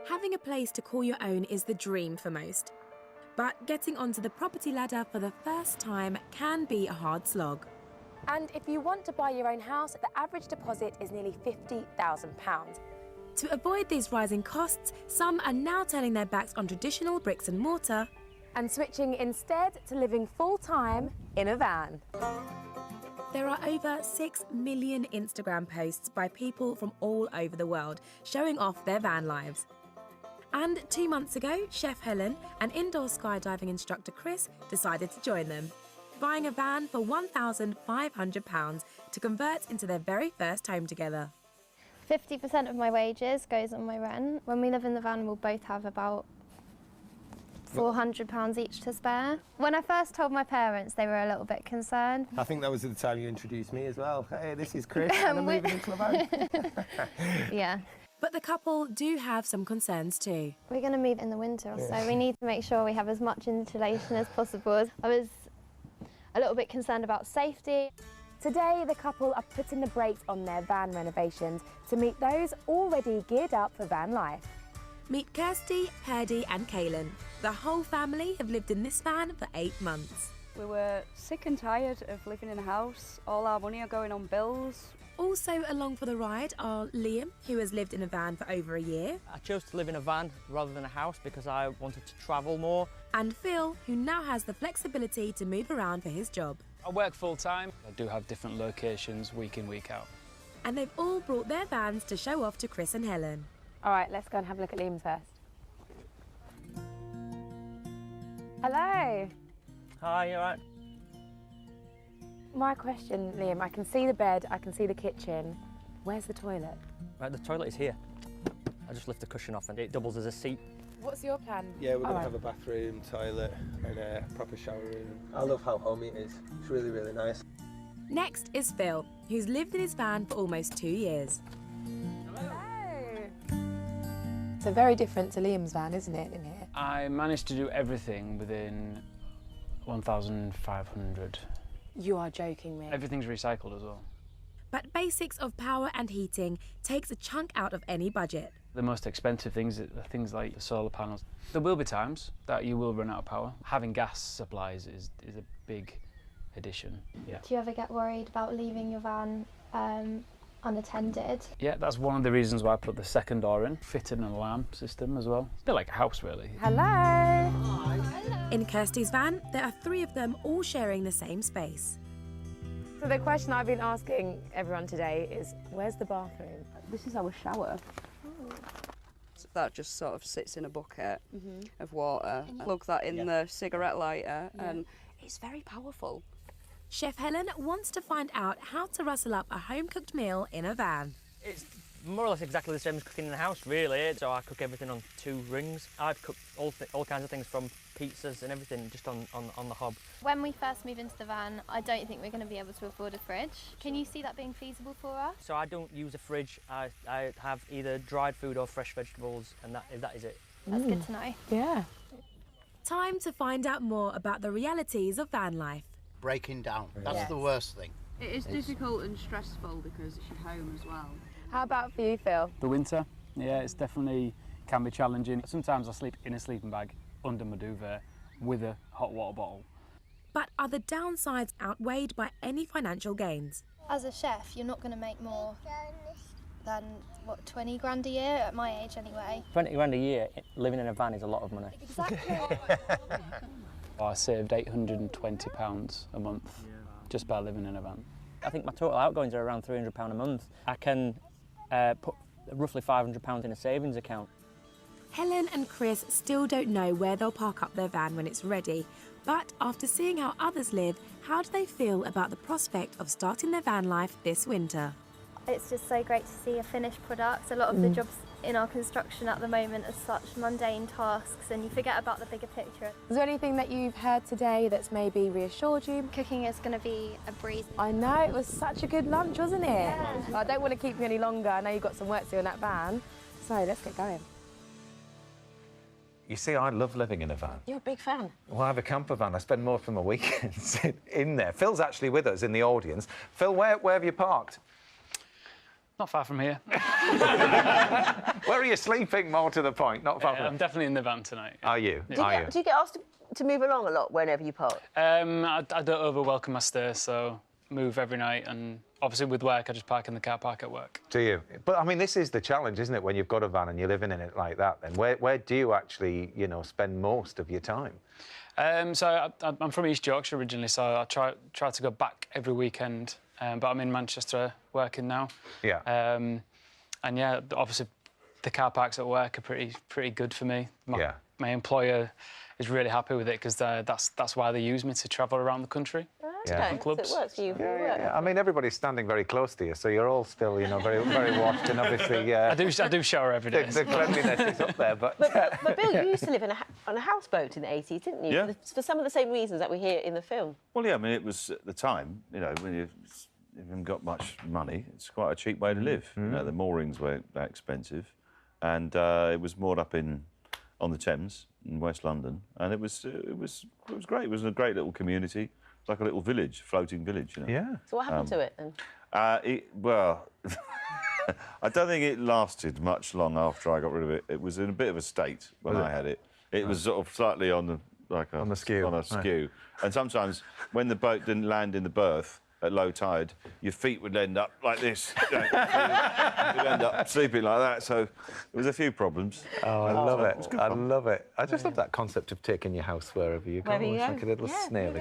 Having a place to call your own is the dream for most. But getting onto the property ladder for the first time can be a hard slog. And if you want to buy your own house, the average deposit is nearly £50,000. To avoid these rising costs, some are now turning their backs on traditional bricks and mortar and switching instead to living full-time in a van. There are over 6 million Instagram posts by people from all over the world showing off their van lives. And 2 months ago, Chef Helen and indoor skydiving instructor Chris decided to join them, buying a van for £1,500 to convert into their very first home together. 50% of my wages goes on my rent. When we live in the van, we'll both have about £400 each to spare. When I first told my parents, they were a little bit concerned. I think that was the time you introduced me as well. Hey, this is Chris, and I'm moving into a van. Yeah. But the couple do have some concerns too. We're going to move in the winter, so we need to make sure we have as much insulation as possible. I was a little bit concerned about safety. Today, the couple are putting the brakes on their van renovations to meet those already geared up for van life. Meet Kirsty, Purdie and Kahlan. The whole family have lived in this van for 8 months. We were sick and tired of living in a house. All our money are going on bills. Also along for the ride are Liam, who has lived in a van for over a year. I chose to live in a van rather than a house because I wanted to travel more. And Phil, who now has the flexibility to move around for his job. I work full-time. I do have different locations week in, week out. And they've all brought their vans to show off to Chris and Helen. All right, let's go and have a look at Liam's first. Hello. Hi, you all right? My question, Liam, I can see the bed, I can see the kitchen. Where's the toilet? Right, the toilet is here. I just lift the cushion off and it doubles as a seat. What's your plan? Yeah, we're going to have a bathroom, toilet and a proper shower room. I love how homey it is. It's really, really nice. Next is Phil, who's lived in his van for almost 2 years. So very different to Liam's van, isn't it, in here? I managed to do everything within 1,500. You are joking me. Everything's recycled as well. But basics of power and heating takes a chunk out of any budget. The most expensive things are things like the solar panels. There will be times that you will run out of power. Having gas supplies is a big addition. Yeah. Do you ever get worried about leaving your van unattended? Yeah, that's one of the reasons why I put the second door in. Fitted an alarm system as well. It's a bit like a house, really. Hello. In Kirsty's van, there are 3 of them all sharing the same space. So the question I've been asking everyone today is, where's the bathroom? This is our shower. That just sort of sits in a bucket of water. Plug that in the cigarette lighter and it's very powerful. Chef Helen wants to find out how to rustle up a home-cooked meal in a van. It's more or less exactly the same as cooking in a house, really. So I cook everything on 2 rings. I've cooked all kinds of things from pizzas and everything just on the hob. When we first move into the van, I don't think we're going to be able to afford a fridge. Can you see that being feasible for us? So I don't use a fridge. I have either dried food or fresh vegetables, and that is it. That's good to know. Yeah. Time to find out more about the realities of van life. Breaking down, that's the worst thing. It is difficult and stressful because it's your home as well. How about for you, Phil? The winter, yeah, it's definitely can be challenging. Sometimes I sleep in a sleeping bag under my duvet with a hot water bottle. But are the downsides outweighed by any financial gains? As a chef, you're not going to make more than, what, 20 grand a year, at my age anyway. 20 grand a year living in a van is a lot of money. Exactly. I saved £820 a month just by living in a van. I think my total outgoings are around £300 a month. I can put roughly £500 in a savings account. Helen and Chris still don't know where they'll park up their van when it's ready. But after seeing how others live, how do they feel about the prospect of starting their van life this winter? It's just so great to see a finished product. A lot of the jobs in our construction at the moment are such mundane tasks and you forget about the bigger picture. Is there anything that you've heard today that's maybe reassured you? Cooking is going to be a breeze. I know, it was such a good lunch, wasn't it? Yeah. I don't want to keep you any longer. I know you've got some work to do in that van. So let's get going. You see, I love living in a van. You're a big fan. Well, I have a camper van. I spend most of my weekends in there. Phil's actually with us in the audience. Phil, where have you parked? Not far from here. Where are you sleeping, more to the point? Not far from... I'm definitely in the van tonight. Are you? Yeah. Do you get asked to move along a lot whenever you park? I don't over-welcome my stay, so move every night, and obviously with work, I just park in the car park at work. Do you? But, I mean, this is the challenge, isn't it, when you've got a van and you're living in it like that, then? Where do you actually, you know, spend most of your time? So I'm from East Yorkshire originally, so I try to go back every weekend, but I'm in Manchester working now. Yeah. And yeah, obviously the car parks at work are pretty good for me. My employer is really happy with it because that's why they use me to travel around the country. Okay, clubs. so it works for you. Yeah. I mean, everybody's standing very close to you, so you're all still, you know, very, very washed, and obviously... I do shower every day. The cleanliness is up there, but... But Bill, you used to live on a houseboat in the 80s, didn't you? Yeah. For some of the same reasons that we hear in the film. Well, yeah, I mean, it was at the time, you know, when you haven't got much money, it's quite a cheap way to live. You know, the moorings weren't that expensive, and it was moored up on the Thames in West London, and it was great. It was a great little community. It's like a little village, floating village, you know. Yeah. So what happened to it then? Well, I don't think it lasted much long after I got rid of it. It was in a bit of a state when I had it. It was sort of slightly on the skew. On a skew. Right. And sometimes when the boat didn't land in the berth at low tide, your feet would end up like this. You'd end up sleeping like that. So there was a few problems. Oh, I love it. I love it. I just love that concept of taking your house wherever you go. Wherever you It's go. like a little snail.